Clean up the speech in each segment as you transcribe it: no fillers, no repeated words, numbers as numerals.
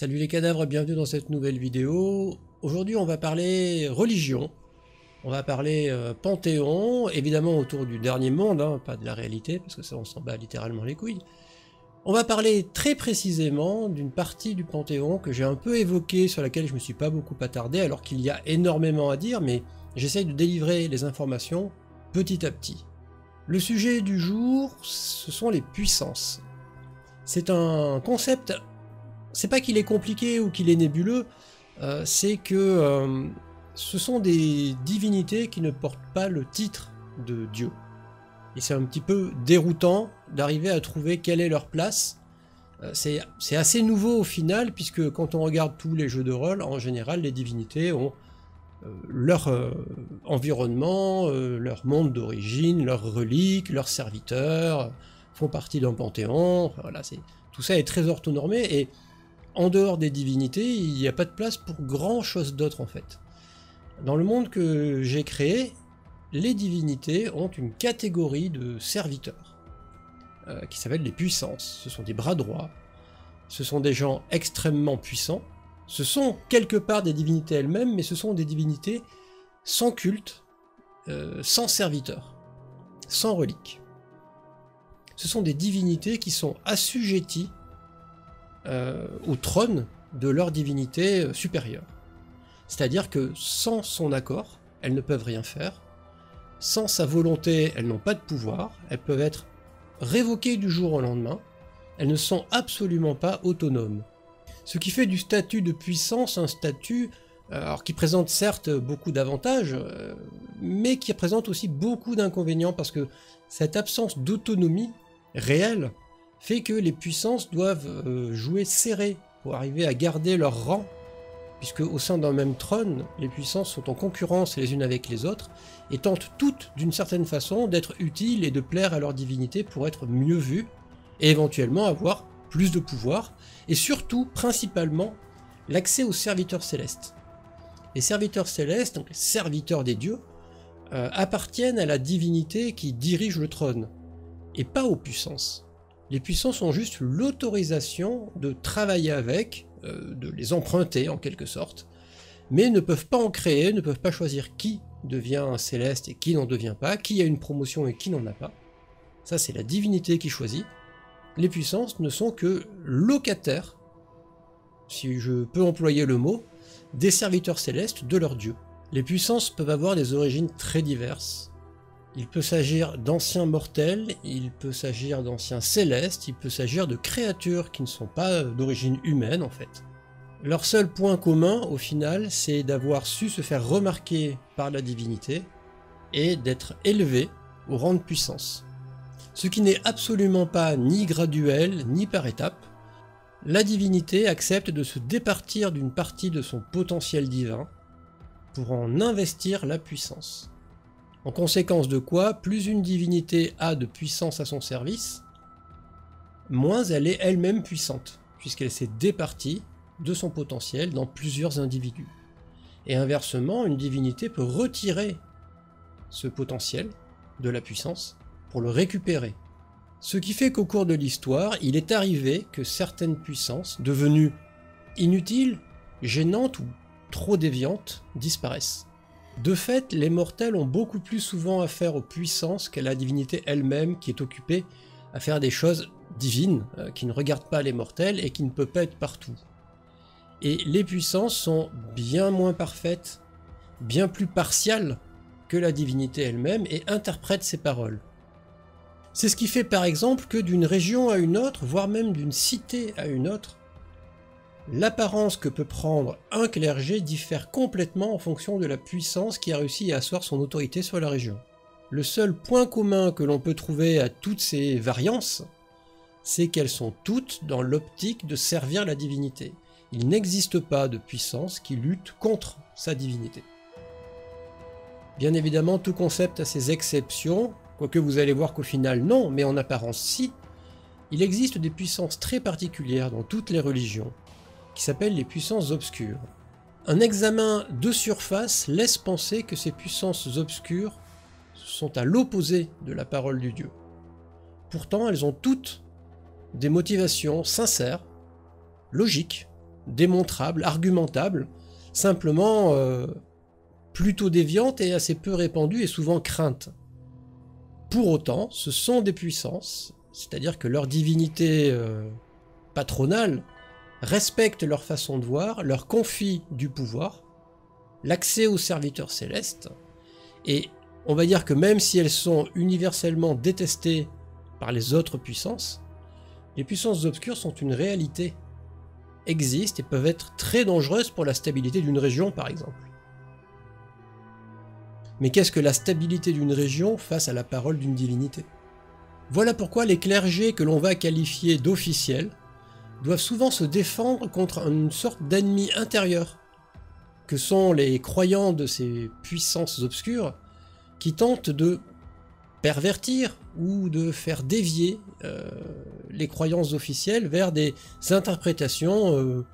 Salut les cadavres, bienvenue dans cette nouvelle vidéo. Aujourd'hui on va parler religion, on va parler panthéon, évidemment autour du dernier monde, hein, pas de la réalité, parce que ça on s'en bat littéralement les couilles. On va parler très précisément d'une partie du panthéon que j'ai un peu évoquée, sur laquelle je me suis pas beaucoup attardé, alors qu'il y a énormément à dire, mais j'essaye de délivrer les informations petit à petit. Le sujet du jour, ce sont les puissances. C'est un concept, c'est pas qu'il est compliqué ou qu'il est nébuleux, c'est que ce sont des divinités qui ne portent pas le titre de Dieu. Et c'est un petit peu déroutant d'arriver à trouver quelle est leur place. C'est assez nouveau au final, puisque quand on regarde tous les jeux de rôle, en général, les divinités ont leur environnement, leur monde d'origine, leurs reliques, leurs serviteurs, font partie d'un panthéon. Enfin, voilà, tout ça est très orthonormé, et en dehors des divinités, il n'y a pas de place pour grand chose d'autre en fait. Dans le monde que j'ai créé, les divinités ont une catégorie de serviteurs qui s'appelle les puissances. Ce sont des bras droits, ce sont des gens extrêmement puissants, ce sont quelque part des divinités elles-mêmes, mais ce sont des divinités sans culte, sans serviteurs, sans reliques. Ce sont des divinités qui sont assujetties au trône de leur divinité supérieure. C'est-à-dire que sans son accord, elles ne peuvent rien faire. Sans sa volonté, elles n'ont pas de pouvoir. Elles peuvent être révoquées du jour au lendemain. Elles ne sont absolument pas autonomes. Ce qui fait du statut de puissance un statut alors qui présente certes beaucoup d'avantages, mais qui présente aussi beaucoup d'inconvénients, parce que cette absence d'autonomie réelle fait que les puissances doivent jouer serré pour arriver à garder leur rang, puisque au sein d'un même trône, les puissances sont en concurrence les unes avec les autres, et tentent toutes, d'une certaine façon, d'être utiles et de plaire à leur divinité pour être mieux vues, et éventuellement avoir plus de pouvoir, et surtout, principalement, l'accès aux serviteurs célestes. Les serviteurs célestes, donc les serviteurs des dieux, appartiennent à la divinité qui dirige le trône, et pas aux puissances. Les puissances ont juste l'autorisation de travailler avec, de les emprunter en quelque sorte, mais ne peuvent pas en créer, ne peuvent pas choisir qui devient un céleste et qui n'en devient pas, qui a une promotion et qui n'en a pas. Ça, c'est la divinité qui choisit. Les puissances ne sont que locataires, si je peux employer le mot, des serviteurs célestes de leur dieu. Les puissances peuvent avoir des origines très diverses. Il peut s'agir d'anciens mortels, il peut s'agir d'anciens célestes, il peut s'agir de créatures qui ne sont pas d'origine humaine en fait. Leur seul point commun au final, c'est d'avoir su se faire remarquer par la divinité et d'être élevés au rang de puissance. Ce qui n'est absolument pas ni graduel ni par étapes. La divinité accepte de se départir d'une partie de son potentiel divin pour en investir la puissance. En conséquence de quoi, plus une divinité a de puissance à son service, moins elle est elle-même puissante, puisqu'elle s'est départie de son potentiel dans plusieurs individus. Et inversement, une divinité peut retirer ce potentiel de la puissance pour le récupérer. Ce qui fait qu'au cours de l'histoire, il est arrivé que certaines puissances, devenues inutiles, gênantes ou trop déviantes, disparaissent. De fait, les mortels ont beaucoup plus souvent affaire aux puissances qu'à la divinité elle-même, qui est occupée à faire des choses divines, qui ne regardent pas les mortels et qui ne peuvent pas être partout. Et les puissances sont bien moins parfaites, bien plus partiales que la divinité elle-même, et interprètent ses paroles. C'est ce qui fait par exemple que d'une région à une autre, voire même d'une cité à une autre, l'apparence que peut prendre un clergé diffère complètement en fonction de la puissance qui a réussi à asseoir son autorité sur la région. Le seul point commun que l'on peut trouver à toutes ces variances, c'est qu'elles sont toutes dans l'optique de servir la divinité. Il n'existe pas de puissance qui lutte contre sa divinité. Bien évidemment, tout concept a ses exceptions, quoique vous allez voir qu'au final non, mais en apparence si. Il existe des puissances très particulières dans toutes les religions, qui s'appellent les puissances obscures. Un examen de surface laisse penser que ces puissances obscures sont à l'opposé de la parole du Dieu. Pourtant, elles ont toutes des motivations sincères, logiques, démontrables, argumentables, simplement plutôt déviantes et assez peu répandues et souvent craintes. Pour autant, ce sont des puissances, c'est-à-dire que leur divinité patronale respecte leur façon de voir, leur confie du pouvoir, l'accès aux serviteurs célestes, et on va dire que même si elles sont universellement détestées par les autres puissances, les puissances obscures sont une réalité, existent et peuvent être très dangereuses pour la stabilité d'une région par exemple. Mais qu'est-ce que la stabilité d'une région face à la parole d'une divinité? Voilà pourquoi les clergés que l'on va qualifier d'officiels doivent souvent se défendre contre une sorte d'ennemi intérieur, que sont les croyants de ces puissances obscures qui tentent de pervertir ou de faire dévier les croyances officielles vers des interprétations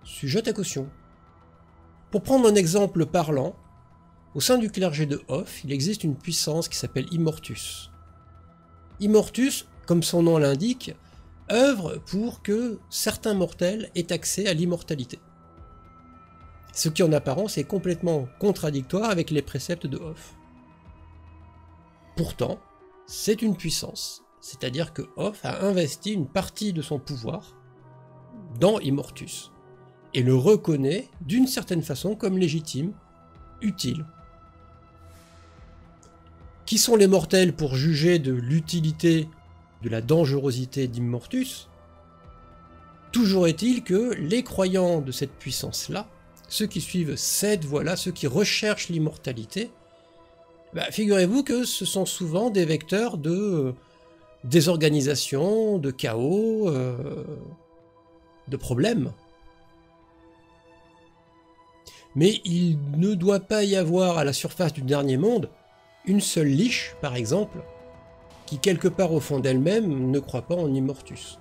sujettes à caution. Pour prendre un exemple parlant, au sein du clergé de Hoth, il existe une puissance qui s'appelle Immortus. Immortus, comme son nom l'indique, œuvre pour que certains mortels aient accès à l'immortalité. Ce qui en apparence est complètement contradictoire avec les préceptes de Hoth. Pourtant, c'est une puissance, c'est-à-dire que Hoth a investi une partie de son pouvoir dans Immortus, et le reconnaît d'une certaine façon comme légitime, utile. Qui sont les mortels pour juger de l'utilité, de la dangerosité d'Immortus? Toujours est-il que les croyants de cette puissance-là, ceux qui suivent cette voie-là, ceux qui recherchent l'immortalité, figurez-vous que ce sont souvent des vecteurs de désorganisation, de chaos, de problèmes. Mais il ne doit pas y avoir à la surface du dernier monde une seule liche, par exemple, qui quelque part au fond d'elle-même ne croit pas en Immortus.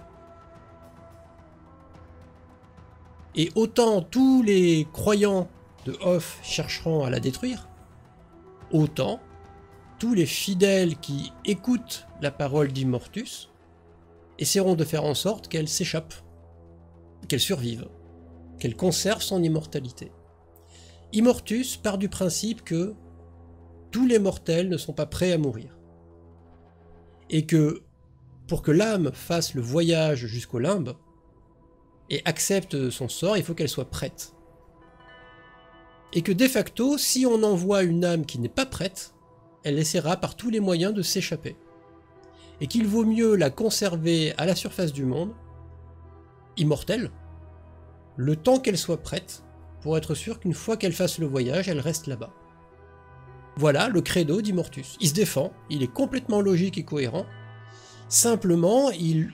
Et autant tous les croyants de Hoth chercheront à la détruire, autant tous les fidèles qui écoutent la parole d'Immortus essaieront de faire en sorte qu'elle s'échappe, qu'elle survive, qu'elle conserve son immortalité. Immortus part du principe que tous les mortels ne sont pas prêts à mourir, et que pour que l'âme fasse le voyage jusqu'au limbe et accepte son sort, il faut qu'elle soit prête. Et que de facto, si on envoie une âme qui n'est pas prête, elle essaiera par tous les moyens de s'échapper. Et qu'il vaut mieux la conserver à la surface du monde, immortelle, le temps qu'elle soit prête, pour être sûr qu'une fois qu'elle fasse le voyage, elle reste là-bas. Voilà le credo d'Immortus. Il se défend, il est complètement logique et cohérent, simplement il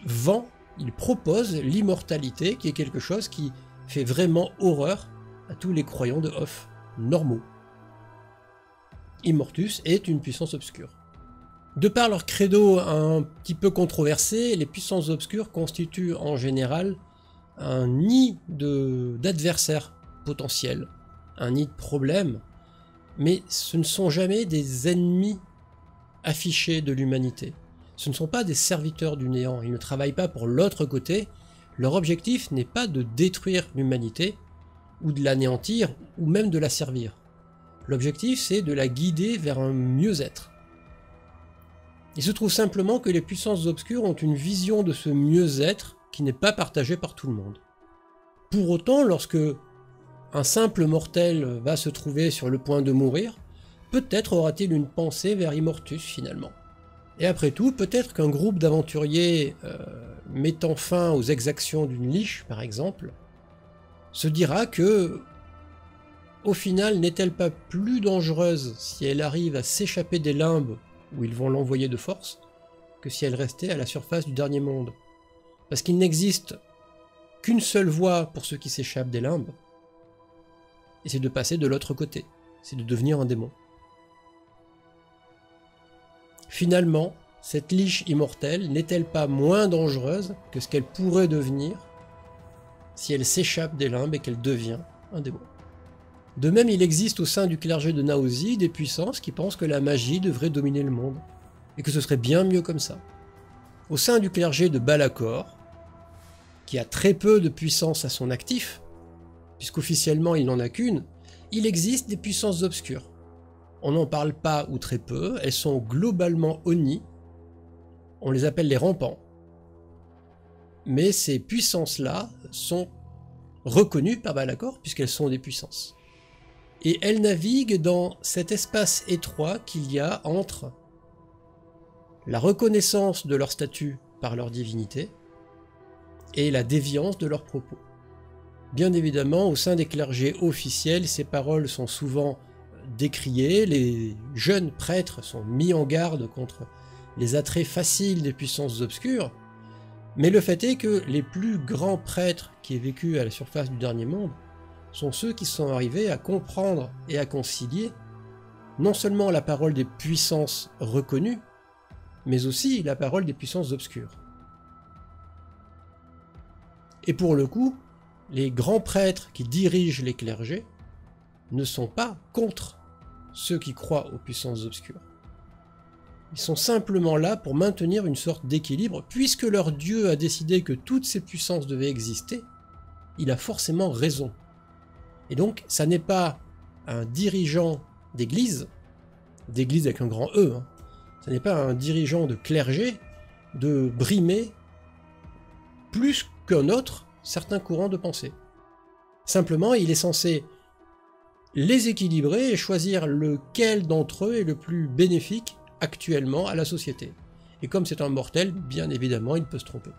propose l'immortalité, qui est quelque chose qui fait vraiment horreur à tous les croyants de Hoth normaux. Immortus est une puissance obscure. De par leur credo un petit peu controversé, les puissances obscures constituent en général un nid d'adversaires potentiels, un nid de problèmes, mais ce ne sont jamais des ennemis affichés de l'humanité. Ce ne sont pas des serviteurs du néant, ils ne travaillent pas pour l'autre côté, leur objectif n'est pas de détruire l'humanité, ou de l'anéantir, ou même de la servir. L'objectif c'est de la guider vers un mieux-être. Il se trouve simplement que les puissances obscures ont une vision de ce mieux-être qui n'est pas partagée par tout le monde. Pour autant, lorsque un simple mortel va se trouver sur le point de mourir, peut-être aura-t-il une pensée vers Immortus finalement. Et après tout, peut-être qu'un groupe d'aventuriers mettant fin aux exactions d'une liche, par exemple, se dira que, au final, n'est-elle pas plus dangereuse si elle arrive à s'échapper des limbes où ils vont l'envoyer de force, que si elle restait à la surface du dernier monde. Parce qu'il n'existe qu'une seule voie pour ceux qui s'échappent des limbes, et c'est de passer de l'autre côté, c'est de devenir un démon. Finalement, cette liche immortelle n'est-elle pas moins dangereuse que ce qu'elle pourrait devenir si elle s'échappe des limbes et qu'elle devient un démon? De même, il existe au sein du clergé de Naosi des puissances qui pensent que la magie devrait dominer le monde, et que ce serait bien mieux comme ça. Au sein du clergé de Balakor, qui a très peu de puissance à son actif, puisqu'officiellement il n'en a qu'une, il existe des puissances obscures. On n'en parle pas ou très peu, elles sont globalement Oni, on les appelle les rampants. Mais ces puissances-là sont reconnues par Balakor puisqu'elles sont des puissances. Et elles naviguent dans cet espace étroit qu'il y a entre la reconnaissance de leur statut par leur divinité et la déviance de leurs propos. Bien évidemment, au sein des clergés officiels, ces paroles sont souvent décriées, les jeunes prêtres sont mis en garde contre les attraits faciles des puissances obscures, mais le fait est que les plus grands prêtres qui aient vécu à la surface du dernier monde sont ceux qui sont arrivés à comprendre et à concilier non seulement la parole des puissances reconnues, mais aussi la parole des puissances obscures. Et pour le coup, les grands prêtres qui dirigent les clergés ne sont pas contre ceux qui croient aux puissances obscures. Ils sont simplement là pour maintenir une sorte d'équilibre, puisque leur Dieu a décidé que toutes ces puissances devaient exister, il a forcément raison. Et donc, ça n'est pas un dirigeant d'église avec un grand E, hein, ça n'est pas un dirigeant de clergé de brimer plus qu'un autre certains courants de pensée. Simplement, il est censé les équilibrer et choisir lequel d'entre eux est le plus bénéfique actuellement à la société. Et comme c'est un mortel, bien évidemment, il peut se tromper.